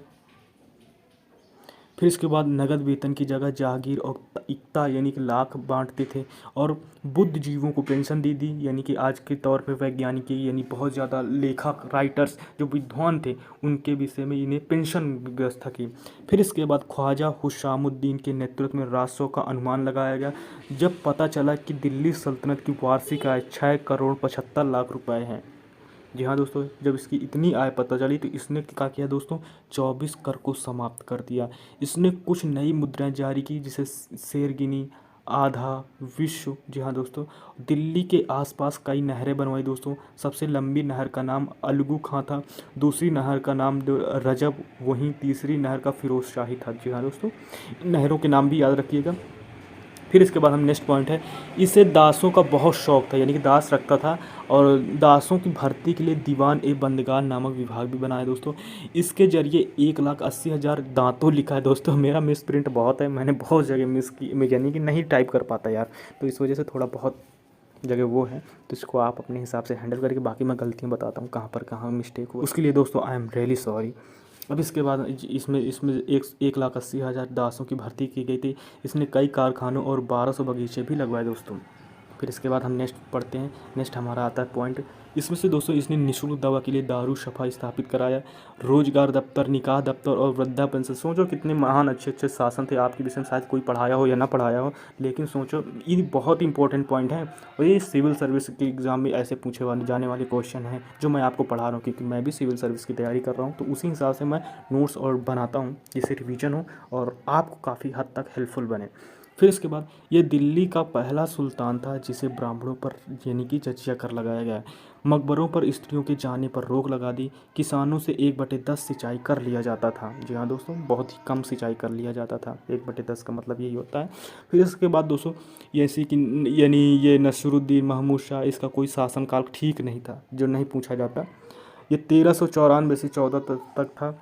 फिर इसके बाद नगद वेतन की जगह जागीर और इक्ता यानी कि लाख बांटते थे, और बुद्ध जीवों को पेंशन दे दी, यानी कि आज के तौर पे वैज्ञानिक यानी बहुत ज़्यादा लेखक राइटर्स जो विद्वान थे उनके विषय में इन्हें पेंशन व्यवस्था की। फिर इसके बाद ख्वाजा हुशामुद्दीन के नेतृत्व में राजस्व का अनुमान लगाया गया, जब पता चला कि दिल्ली सल्तनत की वार्षिक आय 6,75,00,000 रुपये है। जी हाँ दोस्तों, जब इसकी इतनी आय पता चली तो इसने क्या किया दोस्तों, 24 कर को समाप्त कर दिया। इसने कुछ नई मुद्राएं जारी की, जिसे शेरगिनी, आधा, विश्व। जी हाँ दोस्तों, दिल्ली के आसपास कई नहरें बनवाई दोस्तों। सबसे लंबी नहर का नाम अलगू खां था, दूसरी नहर का नाम रजब, वहीं तीसरी नहर का फिरोज शाही था। जी हाँ दोस्तों, नहरों के नाम भी याद रखिएगा। फिर इसके बाद हम नेक्स्ट पॉइंट है, इसे दासों का बहुत शौक था, यानी कि दास रखता था, और दासों की भर्ती के लिए दीवान ए बंदगार नामक विभाग भी बनाया दोस्तों। इसके जरिए 1,80,000 दांतों लिखा है दोस्तों। मेरा मिस प्रिंट बहुत है, मैंने बहुत जगह मिस की, मैं यानी कि नहीं टाइप कर पाता यार, तो इस वजह से थोड़ा बहुत जगह वो है, तो इसको आप अपने हिसाब से हैंडल करके, बाकी मैं गलतियाँ बताता हूँ कहाँ पर कहाँ मिस्टेक हुआ, उसके लिए दोस्तों आई एम रियली सॉरी। अब इसके बाद इसमें 1,80,000 दासों की भर्ती की गई थी। इसने कई कारखानों और 1200 बगीचे भी लगवाए दोस्तों। फिर इसके बाद हम नेक्स्ट पढ़ते हैं। नेक्स्ट हमारा आता है पॉइंट, इसमें से दोस्तों इसने निःशुल्क दवा के लिए दारू शफा स्थापित कराया, रोजगार दफ्तर, निकाह दफ्तर और वृद्धा पेंशन। सोचो कितने महान अच्छे अच्छे शासन थे। आपके विषय में शायद कोई पढ़ाया हो या ना पढ़ाया हो, लेकिन सोचो ये बहुत इंपॉर्टेंट पॉइंट है, और ये सिविल सर्विस के एग्ज़ाम में ऐसे पूछे जाने वाले क्वेश्चन हैं जो मैं आपको पढ़ा रहा हूँ, क्योंकि मैं भी सिविल सर्विस की तैयारी कर रहा हूँ, तो उसी हिसाब से मैं नोट्स और बनाता हूँ जिससे रिवीजन हो और आपको काफ़ी हद तक हेल्पफुल बने। फिर इसके बाद ये दिल्ली का पहला सुल्तान था जिसे ब्राह्मणों पर यानी कि जजिया कर लगाया गया। मकबरों पर स्त्रियों के जाने पर रोक लगा दी। किसानों से 1/10 सिंचाई कर लिया जाता था। जी हाँ दोस्तों, बहुत ही कम सिंचाई कर लिया जाता था, 1/10 का मतलब यही होता है। फिर इसके बाद दोस्तों ऐसी कि यानी ये नसरुद्दीन महमूद शाह, इसका कोई शासनकाल ठीक नहीं था जो नहीं पूछा जाता। ये 1394 से 14 तक था।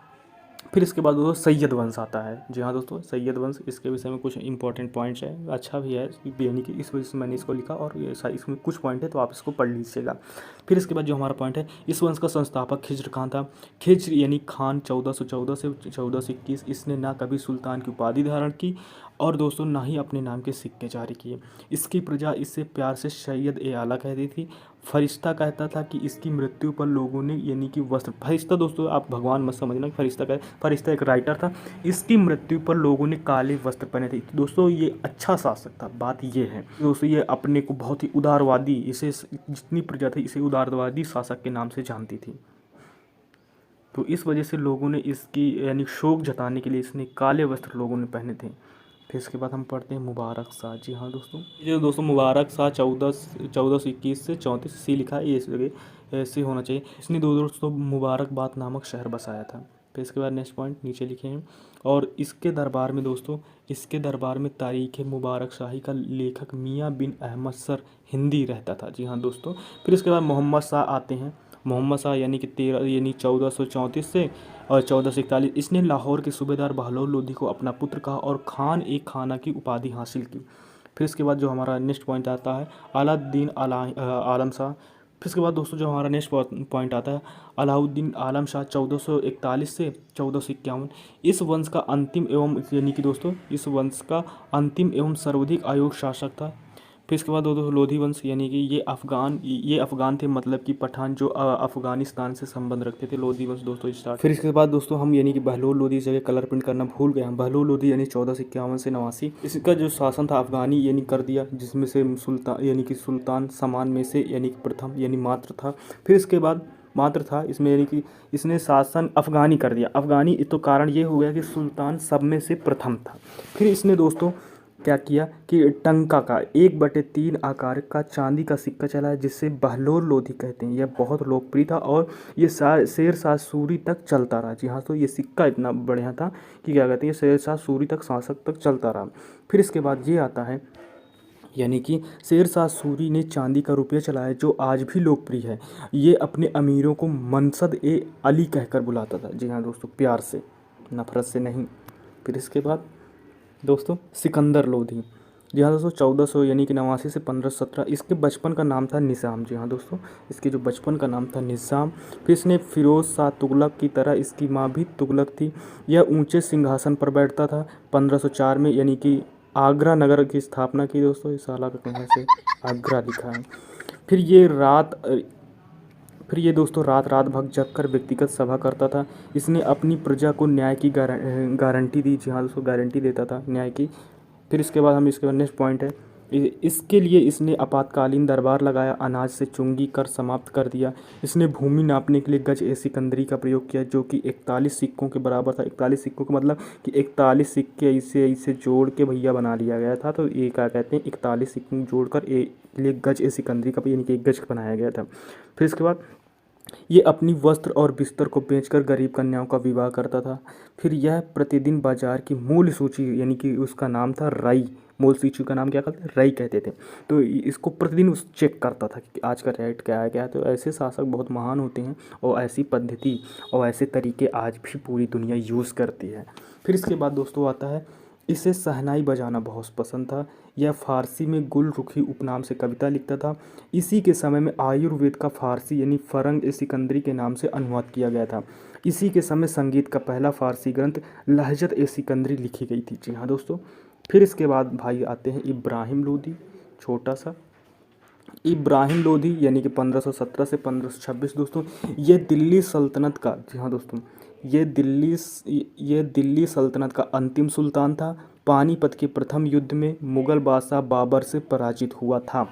फिर इसके बाद दोस्तों सैयद वंश आता है। जी हाँ दोस्तों, सैयद वंश, इसके विषय में कुछ इंपॉर्टेंट पॉइंट्स हैं, अच्छा भी है यानी कि इस वजह से मैंने इसको लिखा, और ये इसमें कुछ पॉइंट है तो आप इसको पढ़ लीजिएगा। फिर इसके बाद जो हमारा पॉइंट है, इस वंश का संस्थापक खिज्र खान था। खिज्र यानी खान 1414 से 1421। इसने ना कभी सुल्तान की उपाधि धारण की और दोस्तों ना ही अपने नाम के सिक्के जारी किए। इसकी प्रजा इसे प्यार से सैयद ए आला कहती थी। फरिश्ता कहता था कि इसकी मृत्यु पर लोगों ने यानी कि वस्त्र, फरिश्ता दोस्तों आप भगवान मत समझना कि फरिश्ता का, फरिश्ता एक राइटर था। इसकी मृत्यु पर लोगों ने काले वस्त्र पहने थे। दोस्तों ये अच्छा शासक था, बात ये है दोस्तों। ये अपने को बहुत ही उदारवादी, इसे जितनी प्रजा थी इसे उदारवादी शासक के नाम से जानती थी। तो इस वजह से लोगों ने इसकी यानी शोक जताने के लिए इसने काले वस्त्र लोगों ने पहने थे। फिर इसके बाद हम पढ़ते हैं मुबारक शाह। जी हाँ दोस्तों, ये दोस्तों मुबारक शाह 1421 से 34 सी लिखा है, ये इस जगह ऐसे होना चाहिए। इसने दोस्तों मुबारकबाद नामक शहर बसाया था। फिर इसके बाद नेक्स्ट पॉइंट नीचे लिखे हैं। और इसके दरबार में दोस्तों, इसके दरबार में तारीख़ मुबारक शाही का लेखक मियाँ बिन अहमद सर हिंदी रहता था। जी हाँ दोस्तों। फिर इसके बाद मोहम्मद शाह आते हैं। मोहम्मद शाह यानी कि 1434 से और 1441, इसने लाहौर के सूबेदार बहलोल लोधी को अपना पुत्र कहा और खान ए खाना की उपाधि हासिल की। फिर इसके बाद जो हमारा नेक्स्ट पॉइंट आता है अलाउद्दीन आलम शाह। फिर इसके बाद दोस्तों जो हमारा नेक्स्ट पॉइंट आता है अलाउद्दीन आलम शाह 1441 से 1451। इस वंश का अंतिम एवं यानी कि दोस्तों इस वंश का अंतिम एवं सर्वाधिक आयु शासक था। फिर इसके बाद दोस्तों लोधी वंश यानी कि ये अफ़गान थे, मतलब कि पठान जो अफ़गानिस्तान से संबंध रखते थे। लोधी वंश दोस्तों स्टार्ट। फिर इसके बाद दोस्तों हम यानी कि बहलोल लोधी जगह कलर प्रिंट करना भूल गए हैं। बहलोल लोधी यानी 1451 से 89। इसका जो शासन था अफ़गानी यानी कर दिया, जिसमें से सुल्तान यानी कि सुल्तान समान में से यानी कि प्रथम यानी मात्र था। फिर इसके बाद मात्र था इसमें यानी कि इसने शासन अफ़गानी कर दिया। अफ़गानी तो कारण ये हो गया कि सुल्तान सब में से प्रथम था। फिर इसने दोस्तों क्या किया कि टंका का 1/3 आकार का चांदी का सिक्का चलाया, जिससे बहलोल लोधी कहते हैं। यह बहुत लोकप्रिय था और ये शेर शाह सूरी तक चलता रहा। जी हाँ, तो ये सिक्का इतना बढ़िया था कि क्या कहते हैं शेर शाह सूरी तक शासक तक चलता रहा। फिर इसके बाद ये आता है यानी कि शेर शाह सूरी ने चांदी का रुपया चलाया जो आज भी लोकप्रिय है। ये अपने अमीरों को मनसद ए अली कहकर बुलाता था। जी हाँ दोस्तों, प्यार से, नफरत से नहीं। फिर इसके बाद दोस्तों सिकंदर लोधी। जी हाँ दोस्तों 1400 यानी कि 89 से 1517। इसके बचपन का नाम था निज़ाम। जी हाँ दोस्तों, इसके जो बचपन का नाम था निज़ाम। फिर इसने फिरोज़ शाह तुगलक की तरह इसकी माँ भी तुगलक थी। यह ऊंचे सिंहासन पर बैठता था। 1504 में यानी कि आगरा नगर की स्थापना की। दोस्तों इस साल का कहाँ से आगरा लिखा है। फिर ये दोस्तों रात रात भर जग कर व्यक्तिगत सभा करता था। इसने अपनी प्रजा को न्याय की गारंटी दी। जी हाँ दोस्तों, गारंटी देता था न्याय की। फिर इसके बाद हम इसके बाद नेक्स्ट पॉइंट है इसके लिए इसने आपातकालीन दरबार लगाया, अनाज से चुंगी कर समाप्त कर दिया। इसने भूमि नापने के लिए गज ए सिकंदरी का प्रयोग किया जो कि 41 सिक्कों के बराबर था। 41 सिक्कों का मतलब कि 41 सिक्के इसे जोड़ के भैया बना लिया गया था। तो ये क्या कहते हैं 41 सिक्कों जोड़कर लिए गज ए सिकंदरी का यानी कि एक गज बनाया गया था। फिर इसके बाद ये अपनी वस्त्र और बिस्तर को बेचकर गरीब कन्याओं का विवाह करता था। फिर यह प्रतिदिन बाजार की मूल्य सूची यानी कि उसका नाम था रई, मूल सूची का नाम क्या कहते हैं रई कहते थे। तो इसको प्रतिदिन उस चेक करता था कि आज का रेट क्या है क्या है। तो ऐसे शासक बहुत महान होते हैं और ऐसी पद्धति और ऐसे तरीके आज भी पूरी दुनिया यूज़ करती है। फिर इसके बाद दोस्तों आता है इसे शहनाई बजाना बहुत पसंद था। यह फ़ारसी में गुल रुखी उपनाम से कविता लिखता था। इसी के समय में आयुर्वेद का फ़ारसी यानी फ़रंग ए सिकंदरी के नाम से अनुवाद किया गया था। इसी के समय संगीत का पहला फ़ारसी ग्रंथ लहजत ए सिकंदरी लिखी गई थी। जी हाँ दोस्तों। फिर इसके बाद भाई आते हैं इब्राहिम लोदी, छोटा सा इब्राहिम लोदी यानी कि 1517 से 1526। दोस्तों ये दिल्ली सल्तनत का, जी हाँ दोस्तों, ये दिल्ली सल्तनत का अंतिम सुल्तान था। पानीपत के प्रथम युद्ध में मुग़ल बादशाह बाबर से पराजित हुआ था।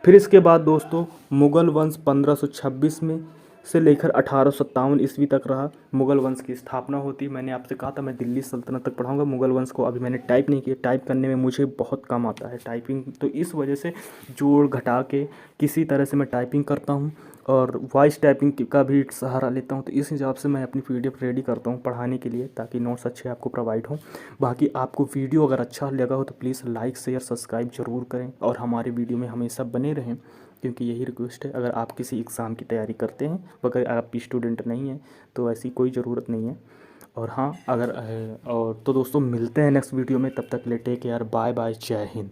फिर इसके बाद दोस्तों मुग़ल वंश 1526 में से लेकर 1857 ईस्वी तक रहा। मुग़ल वंश की स्थापना होती। मैंने आपसे कहा था मैं दिल्ली सल्तनत तक पढ़ाऊंगा। मुग़ल वंश को अभी मैंने टाइप नहीं किया, टाइप करने में मुझे बहुत कम आता है टाइपिंग, तो इस वजह से जोड़ घटा के किसी तरह से मैं टाइपिंग करता हूँ और वॉइस टाइपिंग का भी सहारा लेता हूँ। तो इस हिसाब से मैं अपनी PDF रेडी करता हूँ पढ़ाने के लिए, ताकि नोट्स अच्छे आपको प्रोवाइड हों। बाकी आपको वीडियो अगर अच्छा लगा हो तो प्लीज़ लाइक शेयर सब्सक्राइब ज़रूर करें और हमारे वीडियो में हमेशा बने रहें, क्योंकि यही रिक्वेस्ट है। अगर आप किसी एग्ज़ाम की तैयारी करते हैं, अगर आप स्टूडेंट नहीं हैं तो ऐसी कोई ज़रूरत नहीं है। और हाँ, अगर और तो दोस्तों मिलते हैं नेक्स्ट वीडियो में, तब तक ले टेक केयर, बाय बाय, जय हिंद।